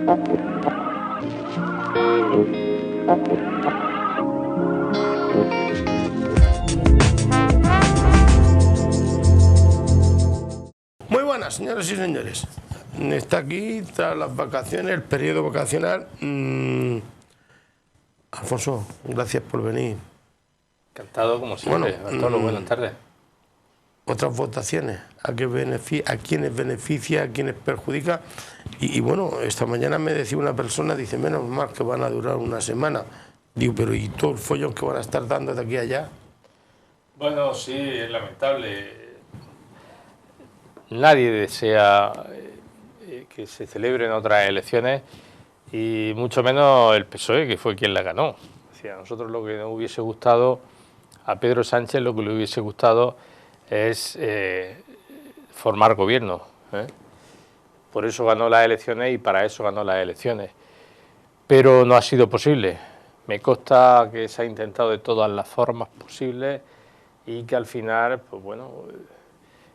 Muy buenas, señoras y señores. Está aquí, tras las vacaciones, el periodo vacacional. Alfonso, gracias por venir. Encantado, como siempre. Bueno, Bartolo, buenas tardes. Otras votaciones, a quiénes beneficia, a quiénes perjudica. Y bueno, esta mañana me decía una persona, dice, menos mal que van a durar una semana. Digo, pero ¿y todo el follón que van a estar dando de aquí a allá? Bueno, sí, es lamentable. Nadie desea que se celebren otras elecciones y mucho menos el PSOE, que fue quien la ganó. O sea, a nosotros lo que nos hubiese gustado, a Pedro Sánchez lo que le hubiese gustado es formar gobierno. Por eso ganó las elecciones y para eso ganó las elecciones. Pero no ha sido posible. Me consta que se ha intentado de todas las formas posibles y que al final, pues bueno,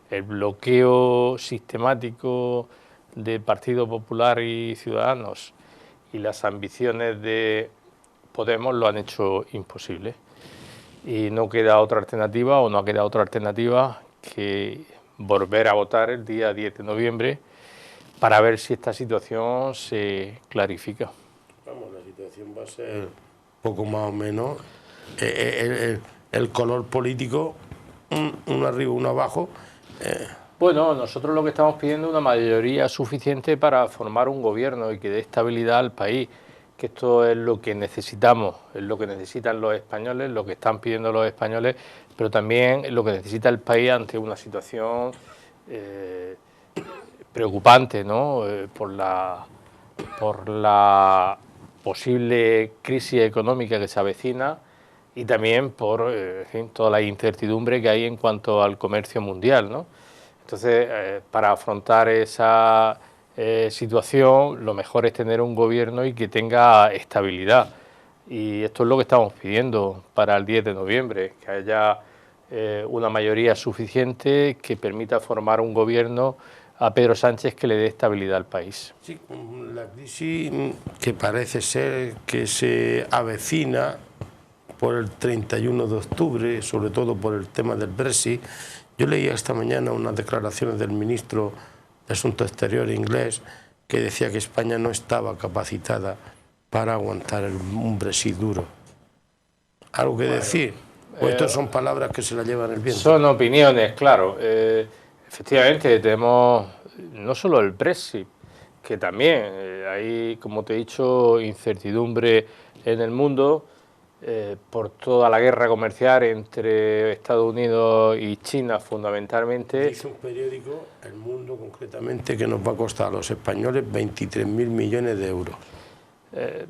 el bloqueo sistemático del Partido Popular y Ciudadanos y las ambiciones de Podemos lo han hecho imposible. Y no queda otra alternativa, o no ha quedado otra alternativa que volver a votar el día 10 de noviembre para ver si esta situación se clarifica. Vamos, la situación va a ser poco más o menos el color político, uno arriba, uno abajo. Bueno, nosotros lo que estamos pidiendo es una mayoría suficiente para formar un gobierno y que dé estabilidad al país, que esto es lo que necesitamos, es lo que necesitan los españoles, lo que están pidiendo los españoles, pero también es lo que necesita el país ante una situación preocupante, ¿no? Por la posible crisis económica que se avecina y también por en fin, toda la incertidumbre que hay en cuanto al comercio mundial, ¿no? Entonces, para afrontar esa situación, lo mejor es tener un gobierno y que tenga estabilidad. Y esto es lo que estamos pidiendo para el 10 de noviembre, que haya una mayoría suficiente que permita formar un gobierno a Pedro Sánchez que le dé estabilidad al país. Sí, la crisis que parece ser que se avecina por el 31 de octubre, sobre todo por el tema del Brexit. Yo leía esta mañana unas declaraciones del ministro de Asuntos Exteriores inglés que decía que España no estaba capacitada para aguantar un Brexit duro. ¿Algo que decir? ¿O estas son palabras que se la llevan el viento? Son opiniones, claro. Efectivamente, tenemos no solo el Brexit, que también hay, como te he dicho, incertidumbre en el mundo por toda la guerra comercial entre Estados Unidos y China, fundamentalmente. Dice un periódico, El Mundo concretamente, que nos va a costar a los españoles 23.000 millones de euros.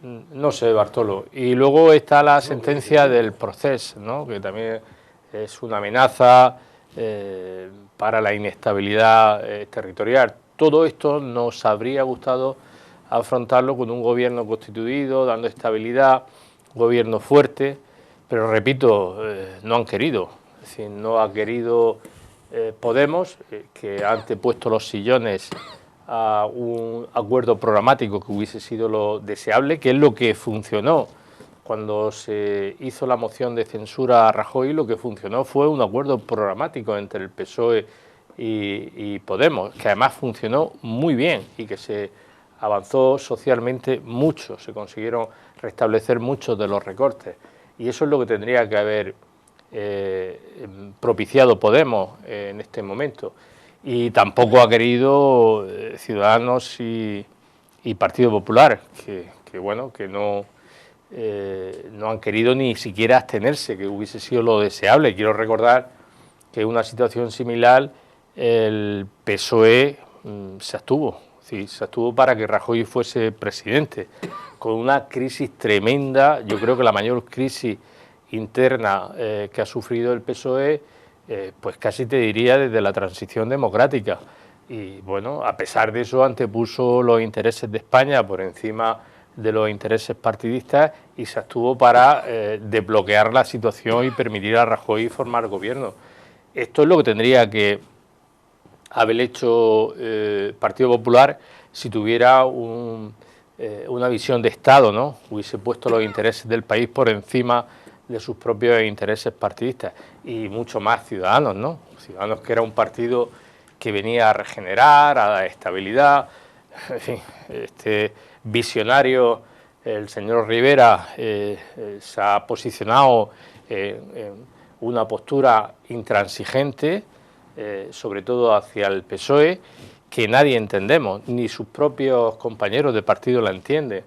No sé, Bartolo. Y luego está la sentencia del Procés, ¿no? Que también es una amenaza para la inestabilidad territorial. Todo esto nos habría gustado afrontarlo con un gobierno constituido, dando estabilidad, gobierno fuerte, pero repito, no han querido. Es decir, no ha querido Podemos, que ha antepuesto los sillones a un acuerdo programático que hubiese sido lo deseable, que es lo que funcionó. Cuando se hizo la moción de censura a Rajoy, lo que funcionó fue un acuerdo programático entre el PSOE y Podemos, que además funcionó muy bien y que se avanzó socialmente mucho, se consiguieron restablecer muchos de los recortes. Y eso es lo que tendría que haber propiciado Podemos en este momento. Y tampoco ha querido Ciudadanos y Partido Popular, que bueno, que no han querido ni siquiera abstenerse, que hubiese sido lo deseable. Quiero recordar que en una situación similar el PSOE se abstuvo, sí, se abstuvo para que Rajoy fuese presidente, con una crisis tremenda. Yo creo que la mayor crisis interna que ha sufrido el PSOE, pues casi te diría desde la transición democrática. Y bueno, a pesar de eso antepuso los intereses de España por encima de los intereses partidistas y se abstuvo para desbloquear la situación y permitir a Rajoy formar gobierno. Esto es lo que tendría que haber hecho Partido Popular si tuviera un una visión de Estado, ¿no? Hubiese puesto los intereses del país por encima de sus propios intereses partidistas, y mucho más Ciudadanos, ¿no? Ciudadanos, que era un partido que venía a regenerar, a dar estabilidad. En fin, este visionario, el señor Rivera, se ha posicionado en una postura intransigente, sobre todo hacia el PSOE, que nadie entendemos, ni sus propios compañeros de partido la entienden.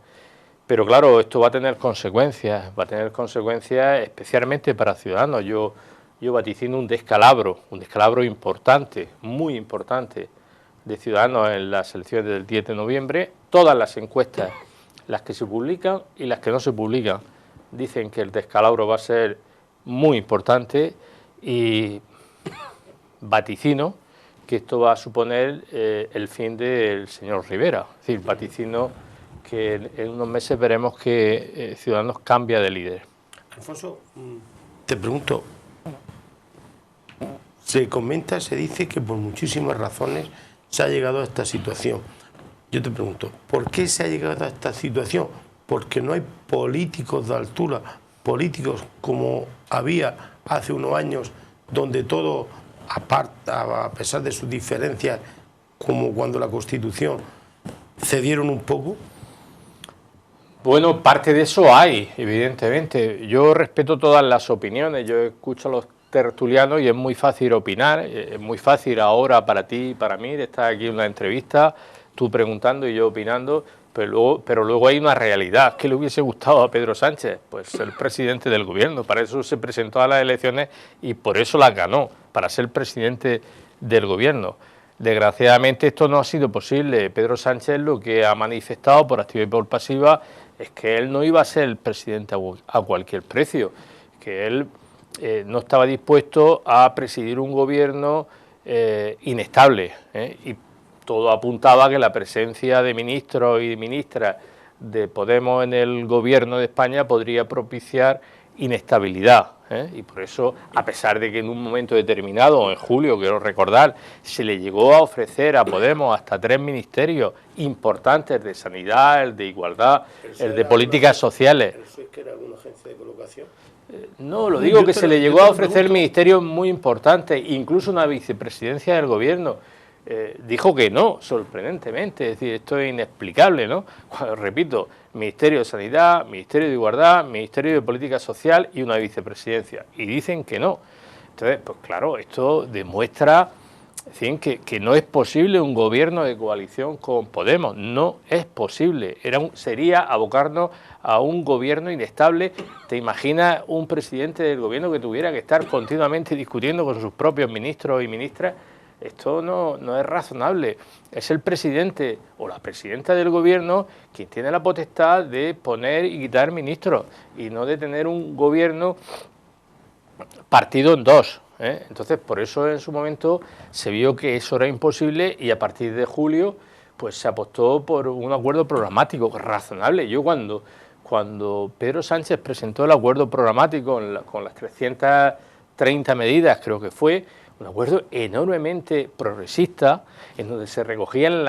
Pero claro, esto va a tener consecuencias especialmente para Ciudadanos. Yo vaticino un descalabro importante, muy importante, de Ciudadanos en las elecciones del 10 de noviembre. Todas las encuestas, las que se publican y las que no se publican, dicen que el descalabro va a ser muy importante, y vaticino que esto va a suponer el fin del señor Rivera. Es decir, vaticino que en unos meses veremos que Ciudadanos cambia de líder. Alfonso, te pregunto, se comenta, se dice que por muchísimas razones se ha llegado a esta situación. Yo te pregunto, ¿por qué se ha llegado a esta situación? Porque no hay políticos de altura, políticos como había hace unos años, donde todo, a pesar de sus diferencias, como cuando la Constitución, cedieron un poco. Bueno, parte de eso hay, evidentemente. Yo respeto todas las opiniones, yo escucho a los tertulianos y es muy fácil opinar, es muy fácil ahora para ti y para mí de estar aquí en una entrevista, tú preguntando y yo opinando, pero luego hay una realidad. ¿Qué le hubiese gustado a Pedro Sánchez? Pues ser presidente del gobierno. Para eso se presentó a las elecciones y por eso las ganó, para ser presidente del gobierno. Desgraciadamente esto no ha sido posible. Pedro Sánchez lo que ha manifestado por activa y por pasiva es que él no iba a ser presidente a cualquier precio, que él no estaba dispuesto a presidir un gobierno inestable, y todo apuntaba a que la presencia de ministros y ministras de Podemos en el gobierno de España podría propiciar inestabilidad, y por eso, a pesar de que en un momento determinado, en julio, quiero recordar, se le llegó a ofrecer a Podemos hasta 3 ministerios importantes, de sanidad, el de igualdad, el de políticas sociales. ¿Eso es que era alguna agencia de colocación? No, lo digo, que se le llegó a ofrecer ministerios muy importantes, incluso una vicepresidencia del gobierno. Dijo que no, sorprendentemente, es decir, esto es inexplicable, ¿no? Repito, Ministerio de Sanidad, Ministerio de Igualdad, Ministerio de Política Social y una vicepresidencia, y dicen que no. Entonces, pues claro, esto demuestra, en fin, que no es posible un gobierno de coalición con Podemos, no es posible, sería abocarnos a un gobierno inestable. ¿Te imaginas un presidente del gobierno que tuviera que estar continuamente discutiendo con sus propios ministros y ministras? Esto no es razonable. Es el presidente o la presidenta del gobierno quien tiene la potestad de poner y quitar ministros, y no de tener un gobierno partido en dos. Entonces, por eso en su momento se vio que eso era imposible, y a partir de julio pues se apostó por un acuerdo programático razonable. Yo cuando Pedro Sánchez presentó el acuerdo programático con las 330 medidas, creo que fue, un acuerdo enormemente progresista, en donde se recogían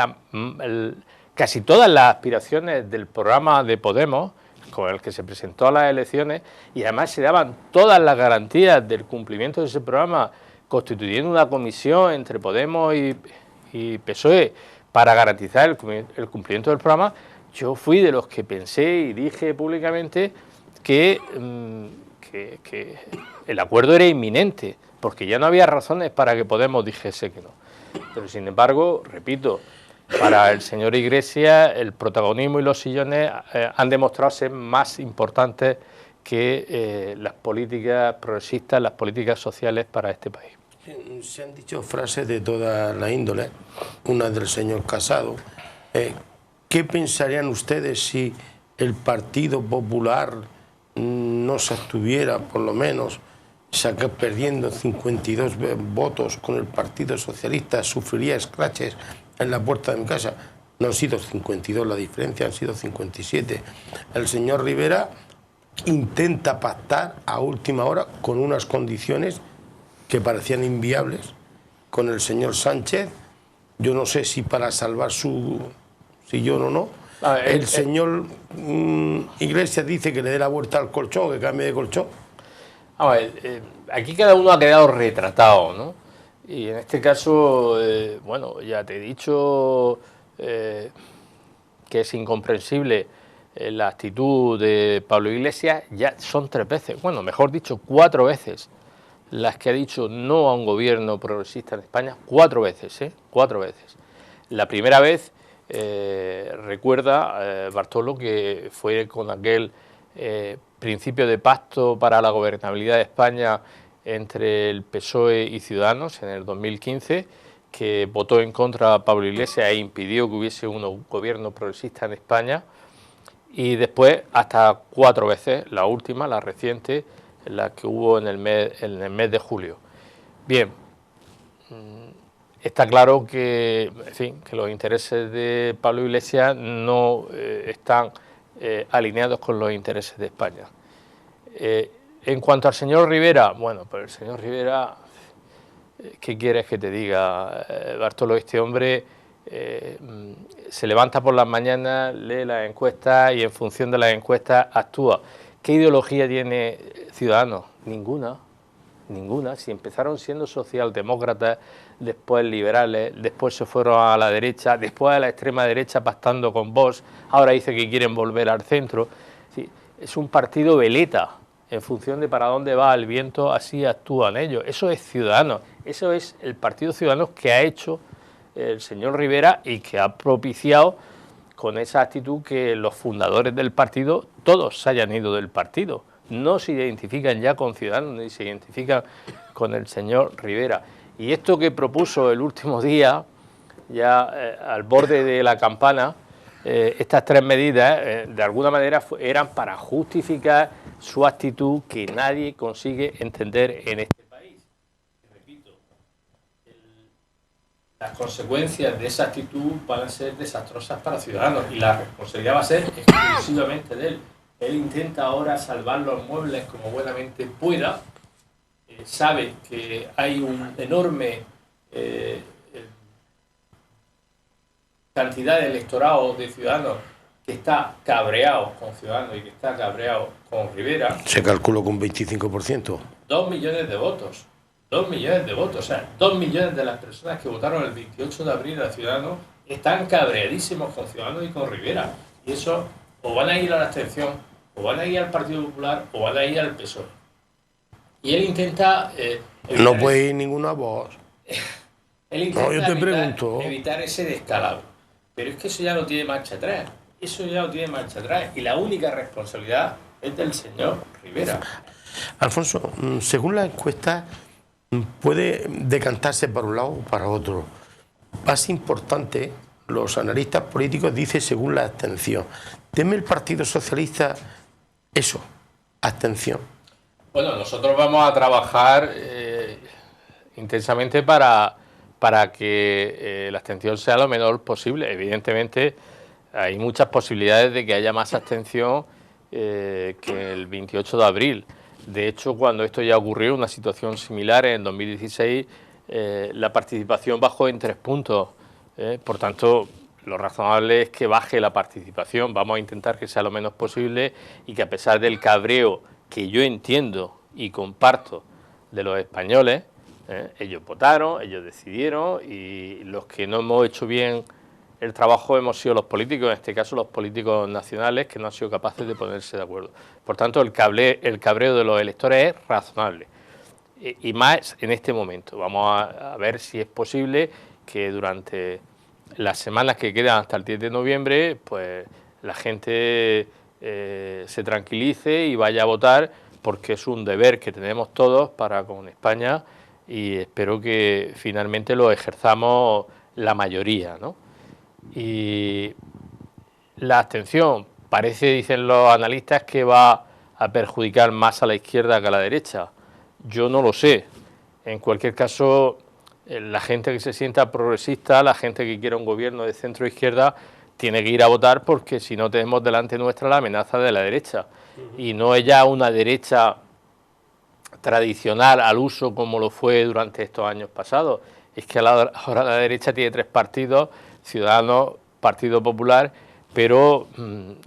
casi todas las aspiraciones del programa de Podemos, con el que se presentó a las elecciones, y además se daban todas las garantías del cumplimiento de ese programa, constituyendo una comisión entre Podemos y PSOE para garantizar el cumplimiento del programa. Yo fui de los que pensé y dije públicamente que el acuerdo era inminente, porque ya no había razones para que Podemos dijese que no. Pero sin embargo, repito, para el señor Iglesias el protagonismo y los sillones han demostrado ser más importantes que las políticas progresistas, las políticas sociales para este país. Se han dicho frases de toda la índole, una del señor Casado. ¿Qué pensarían ustedes si el Partido Popular no se abstuviera, por lo menos, perdiendo 52 votos con el Partido Socialista, sufriría escraches en la puerta de mi casa? No han sido 52 la diferencia, han sido 57. El señor Rivera intenta pactar a última hora con unas condiciones que parecían inviables con el señor Sánchez. Yo no sé si para salvar su sillón o no, El señor Iglesias dice que le dé la vuelta al colchón, que cambie de colchón. Aquí cada uno ha quedado retratado, ¿no? Y en este caso, bueno, ya te he dicho que es incomprensible la actitud de Pablo Iglesias. Ya son 3 veces, bueno, mejor dicho, 4 veces las que ha dicho no a un gobierno progresista en España. 4 veces, 4 veces. La primera vez, recuerda Bartolo, que fue con aquel principio de pacto para la gobernabilidad de España entre el PSOE y Ciudadanos en el 2015, que votó en contra a Pablo Iglesias e impidió que hubiese un gobierno progresista en España. Y después hasta 4 veces, la última, la reciente, la que hubo en el mes de julio. Bien, está claro que, en fin, que los intereses de Pablo Iglesias no están alineados con los intereses de España. En cuanto al señor Rivera, bueno, pues el señor Rivera, ¿qué quieres que te diga, Bartolo? Este hombre se levanta por las mañanas, lee las encuestas y en función de las encuestas actúa. ¿Qué ideología tiene Ciudadanos? Ninguna. Ninguna. Si empezaron siendo socialdemócratas, después liberales, después se fueron a la derecha, después a la extrema derecha pactando con Vox, ahora dice que quieren volver al centro. Sí, es un partido veleta. En función de para dónde va el viento, así actúan ellos. Eso es Ciudadanos. Eso es el Partido Ciudadanos que ha hecho el señor Rivera y que ha propiciado con esa actitud que los fundadores del partido todos se hayan ido del partido. No se identifican ya con Ciudadanos ni se identifican con el señor Rivera. Y esto que propuso el último día, ya al borde de la campana, estas 3 medidas, de alguna manera eran para justificar su actitud que nadie consigue entender en este país. Repito, las consecuencias de esa actitud van a ser desastrosas para Ciudadanos y la responsabilidad va a ser exclusivamente de él. Él intenta ahora salvar los muebles como buenamente pueda, sabe que hay un enorme cantidad de electorado de Ciudadanos que está cabreado con Ciudadanos y que está cabreado con Rivera. Se calculó con 25%. 2 millones de votos. 2 millones de votos. O sea, 2 millones de las personas que votaron el 28 de abril a Ciudadanos están cabreadísimos con Ciudadanos y con Rivera. Y eso, o van a ir a la abstención, o van a ir al Partido Popular, o van a ir al PSOE. Y él intenta... no puede ir ninguna voz. Él intenta evitar ese descalabro. Pero es que eso ya no tiene marcha atrás. Eso ya no tiene marcha atrás. Y la única responsabilidad es del señor Rivera. Alfonso, según la encuesta, puede decantarse para un lado o para otro. Más importante, los analistas políticos dicen según la abstención. ¿Teme el Partido Socialista eso, abstención? Bueno, nosotros vamos a trabajar intensamente para que la abstención sea lo menor posible. Evidentemente, hay muchas posibilidades de que haya más abstención que el 28 de abril. De hecho, cuando esto ya ocurrió, una situación similar en 2016, la participación bajó en 3 puntos. Por tanto, lo razonable es que baje la participación. Vamos a intentar que sea lo menos posible y que a pesar del cabreo que yo entiendo y comparto de los españoles, ellos votaron, ellos decidieron y los que no hemos hecho bien el trabajo hemos sido los políticos, en este caso los políticos nacionales, que no han sido capaces de ponerse de acuerdo. Por tanto, el cabreo de los electores es razonable y más en este momento. Vamos a ver si es posible que durante las semanas que quedan hasta el 10 de noviembre, pues la gente se tranquilice y vaya a votar, porque es un deber que tenemos todos para con España y espero que finalmente lo ejerzamos la mayoría, ¿no? Y la abstención parece, dicen los analistas, que va a perjudicar más a la izquierda que a la derecha. Yo no lo sé. En cualquier caso, la gente que se sienta progresista, la gente que quiera un gobierno de centro-izquierda, tiene que ir a votar, porque si no tenemos delante nuestra la amenaza de la derecha. Y no es ya una derecha tradicional al uso como lo fue durante estos años pasados. Es que ahora la derecha tiene 3 partidos: Ciudadanos, Partido Popular pero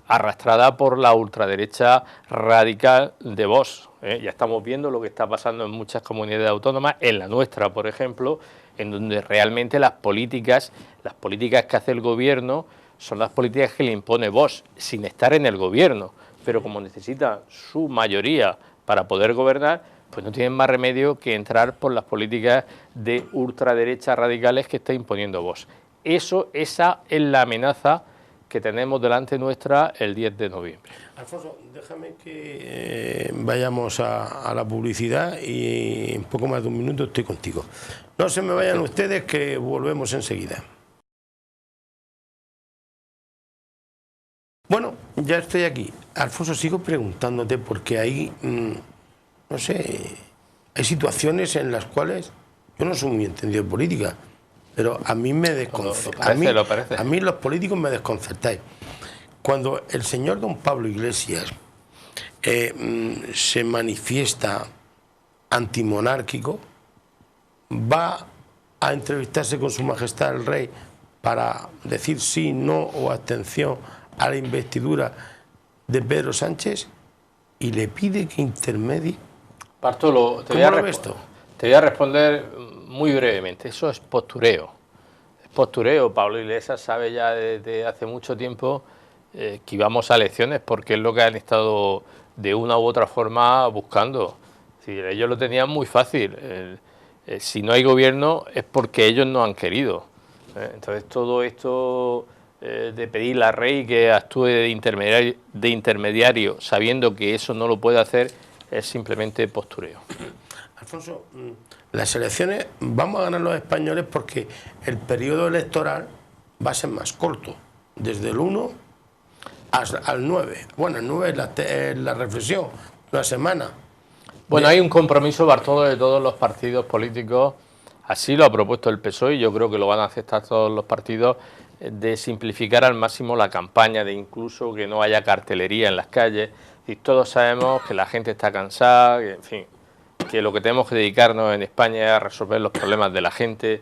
arrastrada por la ultraderecha radical de Vox. Ya estamos viendo lo que está pasando en muchas comunidades autónomas, en la nuestra, por ejemplo, en donde realmente las políticas que hace el gobierno son las políticas que le impone Vox, sin estar en el gobierno, pero como necesita su mayoría para poder gobernar, pues no tienen más remedio que entrar por las políticas de ultraderecha radicales que está imponiendo Vox. Esa es la amenaza que tenemos delante nuestra el 10 de noviembre. Alfonso, déjame que vayamos a la publicidad y en poco más de un minuto estoy contigo. No se me vayan ustedes, que volvemos enseguida. Bueno, ya estoy aquí. Alfonso, sigo preguntándote porque hay, no sé, hay situaciones en las cuales yo no soy muy entendido en política, pero a mí me desconcerta. A mí los políticos me desconcertáis. Cuando el señor don Pablo Iglesias se manifiesta antimonárquico, va a entrevistarse con su majestad el rey para decir sí, no o abstención a la investidura de Pedro Sánchez y le pide que intermedie. Bartolo, te voy a responder muy brevemente. Eso es postureo. Es postureo. Pablo Iglesias sabe ya desde hace mucho tiempo que íbamos a elecciones porque es lo que han estado de una u otra forma buscando. Es decir, ellos lo tenían muy fácil. Si no hay gobierno es porque ellos no han querido. Entonces todo esto de pedirle al rey que actúe de intermediario sabiendo que eso no lo puede hacer es simplemente postureo. Alfonso, las elecciones vamos a ganar los españoles porque el periodo electoral va a ser más corto, desde el 1 al 9. Bueno, el 9 es la reflexión, una semana. Bueno, hay un compromiso, Bartolo, de todos los partidos políticos, así lo ha propuesto el PSOE y yo creo que lo van a aceptar todos los partidos, de simplificar al máximo la campaña, de incluso que no haya cartelería en las calles. Y todos sabemos que la gente está cansada, que, en fin, que lo que tenemos que dedicarnos en España es a resolver los problemas de la gente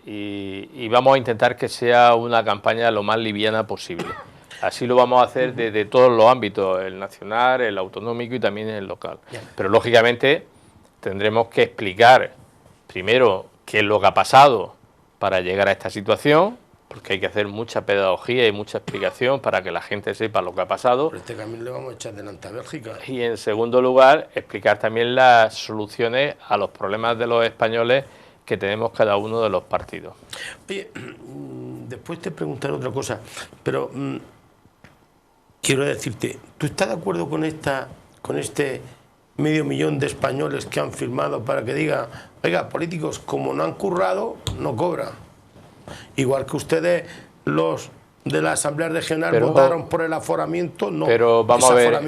y vamos a intentar que sea una campaña lo más liviana posible. Así lo vamos a hacer desde todos los ámbitos, el nacional, el autonómico y también el local. Pero lógicamente tendremos que explicar primero qué es lo que ha pasado para llegar a esta situación, porque hay que hacer mucha pedagogía y mucha explicación para que la gente sepa lo que ha pasado. Por este camino le vamos a echar delante a Bélgica. Y en segundo lugar, explicar también las soluciones a los problemas de los españoles que tenemos cada uno de los partidos. Oye, después te preguntaré otra cosa, pero quiero decirte, ¿tú estás de acuerdo con este 500.000 de españoles que han firmado para que digan, oiga, políticos, como no han currado, no cobran? Igual que ustedes, los de la Asamblea Regional, votaron por el aforamiento, no. Pero vamos a ver,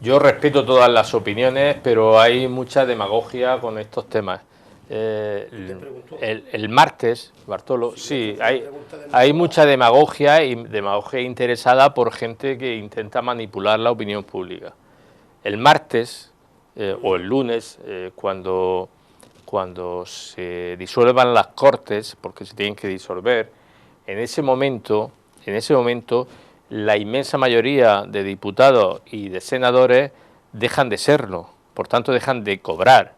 yo respeto todas las opiniones, pero hay mucha demagogia con estos temas. El martes, Bartolo, sí, hay mucha demagogia y demagogia interesada por gente que intenta manipular la opinión pública. El martes o el lunes, cuando se disuelvan las Cortes, porque se tienen que disolver, en ese momento la inmensa mayoría de diputados y de senadores dejan de serlo, por tanto dejan de cobrar.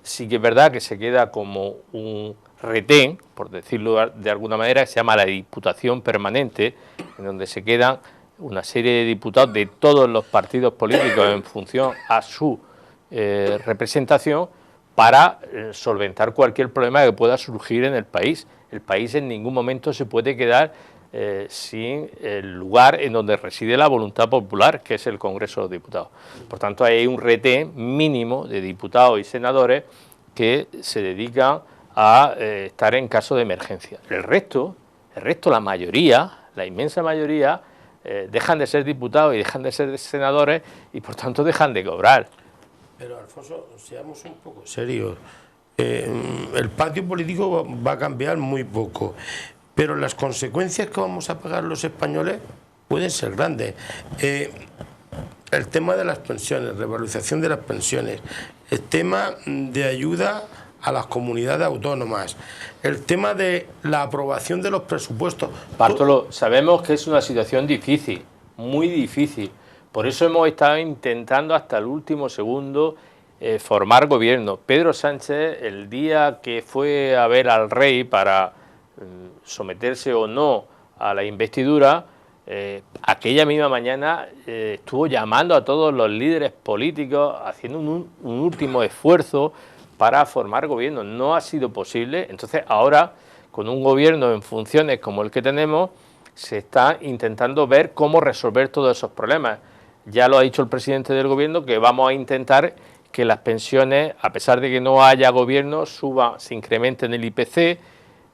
Sí que es verdad que se queda como un retén, por decirlo de alguna manera, que se llama la Diputación Permanente, en donde se quedan una serie de diputados de todos los partidos políticos en función a su representación, para solventar cualquier problema que pueda surgir en el país. El país en ningún momento se puede quedar sin el lugar en donde reside la voluntad popular, que es el Congreso de los Diputados. Por tanto, hay un retén mínimo de diputados y senadores que se dedican a estar en caso de emergencia. El resto, la mayoría, la inmensa mayoría, dejan de ser diputados y dejan de ser senadores y por tanto dejan de cobrar. Pero Alfonso, seamos un poco serios. El patio político va a cambiar muy poco, pero las consecuencias que vamos a pagar los españoles pueden ser grandes. El tema de las pensiones, revalorización de las pensiones, el tema de ayuda a las comunidades autónomas, el tema de la aprobación de los presupuestos. Bartolo, sabemos que es una situación difícil, muy difícil. Por eso hemos estado intentando hasta el último segundo formar gobierno. Pedro Sánchez, el día que fue a ver al rey para someterse o no a la investidura, aquella misma mañana estuvo llamando a todos los líderes políticos, haciendo un último esfuerzo para formar gobierno. No ha sido posible. Entonces ahora, con un gobierno en funciones como el que tenemos, se está intentando ver cómo resolver todos esos problemas. Ya lo ha dicho el presidente del gobierno, que vamos a intentar que las pensiones, a pesar de que no haya gobierno, suban, se incrementen el IPC,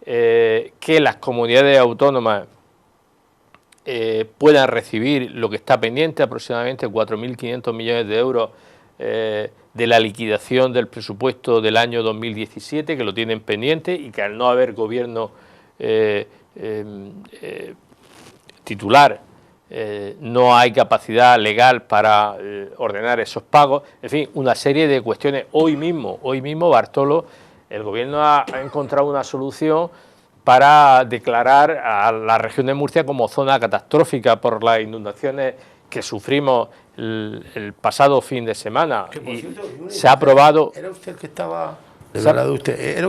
que las comunidades autónomas puedan recibir lo que está pendiente, aproximadamente 4.500 millones de euros de la liquidación del presupuesto del año 2017, que lo tienen pendiente, y que al no haber gobierno titular, no hay capacidad legal para ordenar esos pagos. En fin, una serie de cuestiones. Hoy mismo, Bartolo, el gobierno ha encontrado una solución para declarar a la región de Murcia como zona catastrófica por las inundaciones que sufrimos el pasado fin de semana. Que, por cierto, se ha aprobado... ¿Era usted el que estaba, era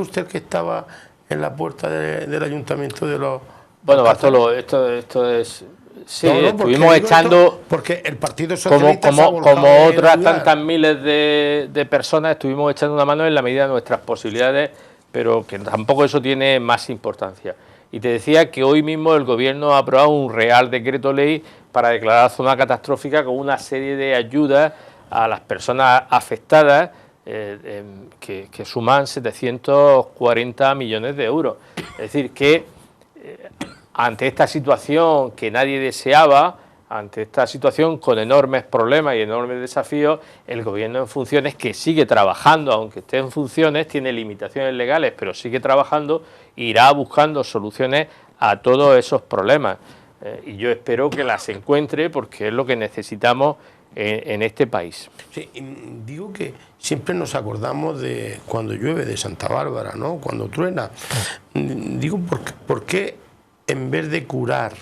usted el que estaba en la puerta del ayuntamiento de los... Bueno, Bartolo, esto es... Sí, no, estuvimos echando... Porque el Partido Socialista como otras tantas miles de personas, estuvimos echando una mano en la medida de nuestras posibilidades, pero que tampoco eso tiene más importancia. Y te decía que hoy mismo el Gobierno ha aprobado un Real Decreto Ley para declarar zona catastrófica con una serie de ayudas a las personas afectadas que suman 740 millones de euros. Es decir, que ante esta situación que nadie deseaba, ante esta situación con enormes problemas y enormes desafíos, el Gobierno en funciones, que sigue trabajando, aunque esté en funciones, tiene limitaciones legales, pero sigue trabajando, irá buscando soluciones a todos esos problemas. Y yo espero que las encuentre, porque es lo que necesitamos en este país. Sí, digo que siempre nos acordamos de cuando llueve, de Santa Bárbara, ¿no? Cuando truena. Digo, ¿por qué en vez de curar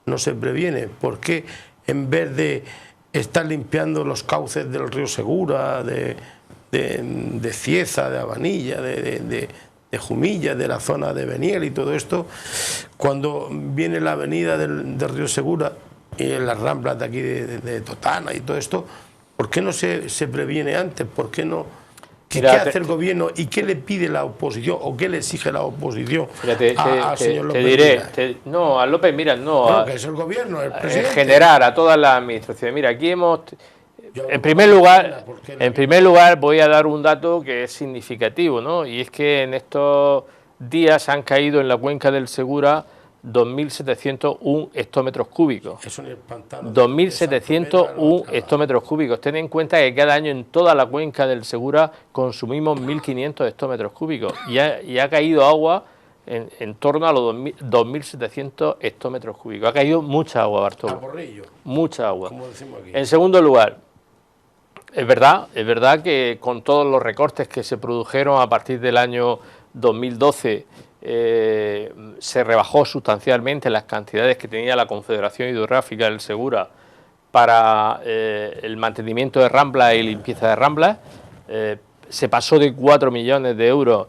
no se previene? ¿Por qué en vez de estar limpiando los cauces del río Segura, de Cieza, de Abanilla, de Jumilla, de la zona de Beniel y todo esto, cuando viene la avenida del río Segura y en las ramblas de aquí de Totana y todo esto, ¿por qué no se previene antes? ¿Por qué no? ¿Qué hace el gobierno y qué le pide la oposición o qué le exige la oposición al señor López? Te diré, no, a López Miras no. Bueno, que es el gobierno, el presidente. En general, a todas las administraciones. Mira, aquí hemos... En primer lugar voy a dar un dato que es significativo, ¿no? Y es que en estos días han caído en la cuenca del Segura 2.701 hectómetros cúbicos. Eso en el pantano. 2.701 hectómetros cúbicos. Ten en cuenta que cada año en toda la cuenca del Segura consumimos 1.500 hectómetros cúbicos y ha caído agua en torno a los 2.700 hectómetros cúbicos. Ha caído mucha agua, Bartolo. Mucha agua. Como decimos aquí. En segundo lugar, es verdad que con todos los recortes que se produjeron a partir del año 2012 se rebajó sustancialmente las cantidades que tenía la Confederación Hidrográfica del Segura para el mantenimiento de ramblas y limpieza de ramblas. Se pasó de 4 millones de euros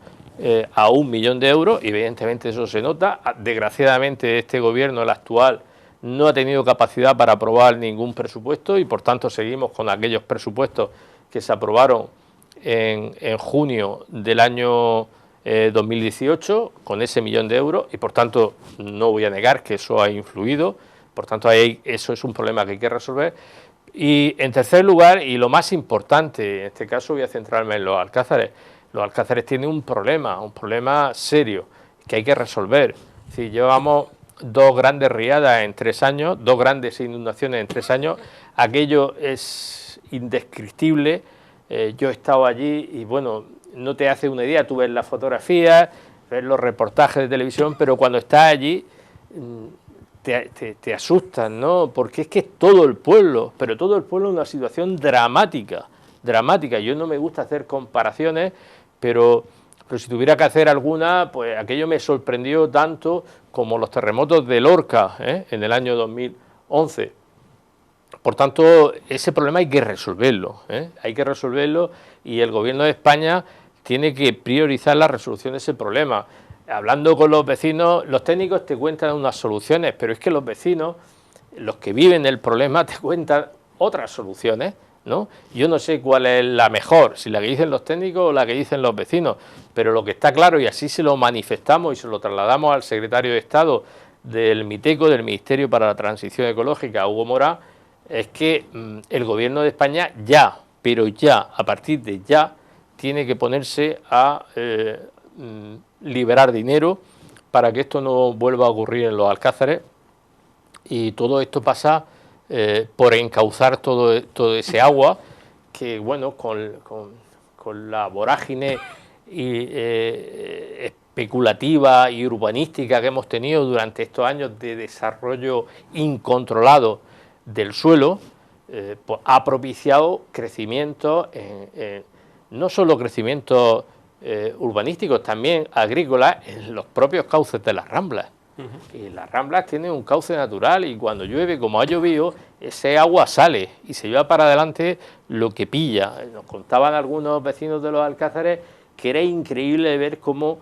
a 1 millón de euros, y evidentemente eso se nota. Desgraciadamente este gobierno, el actual, no ha tenido capacidad para aprobar ningún presupuesto y por tanto seguimos con aquellos presupuestos que se aprobaron en junio del año 2018 con ese 1 millón de euros, y por tanto no voy a negar que eso ha influido. Por tanto eso es un problema que hay que resolver. Y en tercer lugar, y lo más importante, en este caso voy a centrarme en los Alcázares. Los Alcázares tienen un problema serio que hay que resolver. Es decir, llevamos 2 grandes riadas en 3 años, 2 grandes inundaciones en 3 años. Aquello es indescriptible. Yo he estado allí y bueno, no te hace una idea. Tú ves las fotografías, ves los reportajes de televisión, pero cuando estás allí te asustan, ¿no? Porque es que es todo el pueblo, pero todo el pueblo en una situación dramática. Yo no me gusta hacer comparaciones, pero pero si tuviera que hacer alguna, pues aquello me sorprendió tanto como los terremotos de Lorca, en el año 2011. Por tanto, ese problema hay que resolverlo, hay que resolverlo, y el Gobierno de España tiene que priorizar la resolución de ese problema. Hablando con los vecinos, los técnicos te cuentan unas soluciones, pero es que los vecinos, los que viven el problema, te cuentan otras soluciones, ¿no? Yo no sé cuál es la mejor, si la que dicen los técnicos o la que dicen los vecinos, pero lo que está claro, y así se lo manifestamos y se lo trasladamos al secretario de Estado del MITECO, del Ministerio para la Transición Ecológica, Hugo Morá, es que el Gobierno de España ya, pero ya, a partir de ya, tiene que ponerse a liberar dinero para que esto no vuelva a ocurrir en los Alcázares, y todo esto pasa por encauzar todo ese agua que, bueno, con la vorágine especulativa y urbanística que hemos tenido durante estos años de desarrollo incontrolado del suelo, pues ha propiciado crecimientos, no solo crecimientos urbanísticos, también agrícolas, en los propios cauces de las Ramblas. Y las Ramblas tienen un cauce natural, y cuando llueve, como ha llovido, ese agua sale y se lleva para adelante lo que pilla. Nos contaban algunos vecinos de los Alcázares que era increíble ver cómo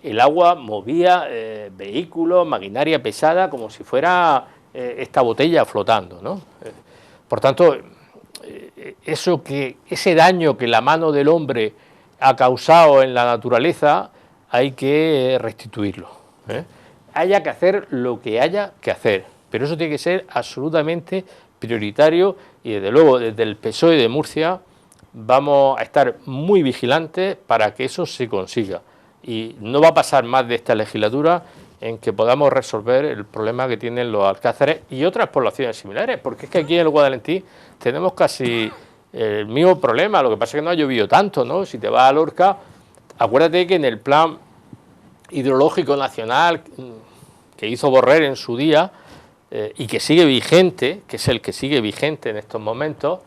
el agua movía vehículos, maquinaria pesada, como si fuera esta botella flotando, ¿no? Por tanto, ese daño que la mano del hombre ha causado en la naturaleza hay que restituirlo, haya que hacer lo que haya que hacer, pero eso tiene que ser absolutamente prioritario, y desde luego desde el PSOE de Murcia vamos a estar muy vigilantes para que eso se consiga, y no va a pasar más de esta legislatura en que podamos resolver el problema que tienen los Alcázares y otras poblaciones similares, porque es que aquí en el Guadalentí tenemos casi el mismo problema, lo que pasa es que no ha llovido tanto, ¿no? Si te vas a Lorca, acuérdate que en el plan hidrológico nacional que hizo Borrell en su día, y que sigue vigente, que es el que sigue vigente en estos momentos,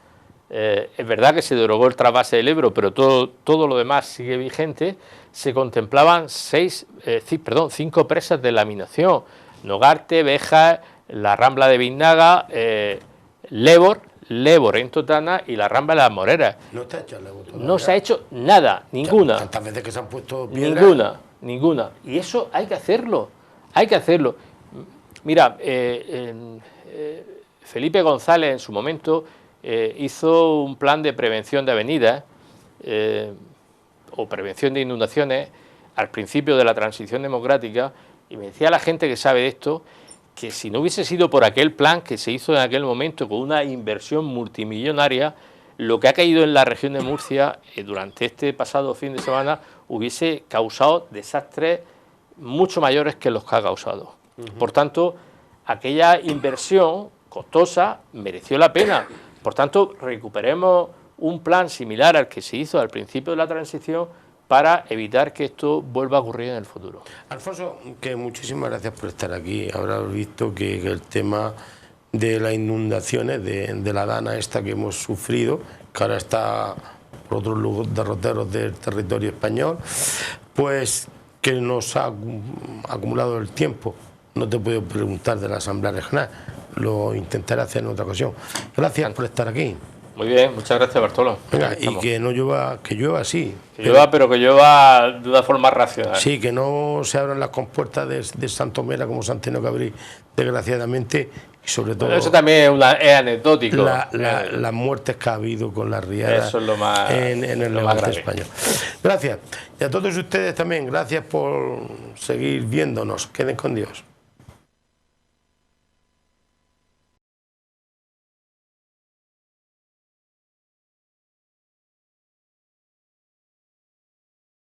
es verdad que se derogó el trasvase del Ebro, pero todo lo demás sigue vigente. Se contemplaban 5 presas de laminación: Nogarte, Béjar, la Rambla de Biznaga, Lébor en Totana y la Rambla de las Moreras. ¿No está hecha la todavía? No se ha hecho nada, ninguna. ¿Tantas veces que se han puesto piedras? Ninguna. Y eso hay que hacerlo, hay que hacerlo. Mira, Felipe González en su momento hizo un plan de prevención de avenidas o prevención de inundaciones al principio de la transición democrática, y me decía la gente que sabe de esto que si no hubiese sido por aquel plan que se hizo en aquel momento con una inversión multimillonaria, lo que ha caído en la región de Murcia durante este pasado fin de semana hubiese causado desastres mucho mayores que los que ha causado. Por tanto, aquella inversión costosa mereció la pena. Por tanto, recuperemos un plan similar al que se hizo al principio de la transición para evitar que esto vuelva a ocurrir en el futuro. Alfonso, que muchísimas gracias por estar aquí. Habrás visto que el tema de las inundaciones, de la dana esta que hemos sufrido, que ahora está por otros derroteros del territorio español, pues que nos ha acumulado el tiempo. No te puedo preguntar de la Asamblea Regional, lo intentaré hacer en otra ocasión. Gracias por estar aquí. Muy bien, muchas gracias, Bartolo. Venga, y que no llueva, que llueva sí. Que llueva, pero que llueva de una forma racional. Sí, que no se abran las compuertas de Santomera como se han tenido que abrir, desgraciadamente, y sobre todo... Bueno, eso también es anecdótico. Las muertes que ha habido con las riadas, eso es lo más, en el levante español. Gracias. Y a todos ustedes también, gracias por seguir viéndonos. Queden con Dios.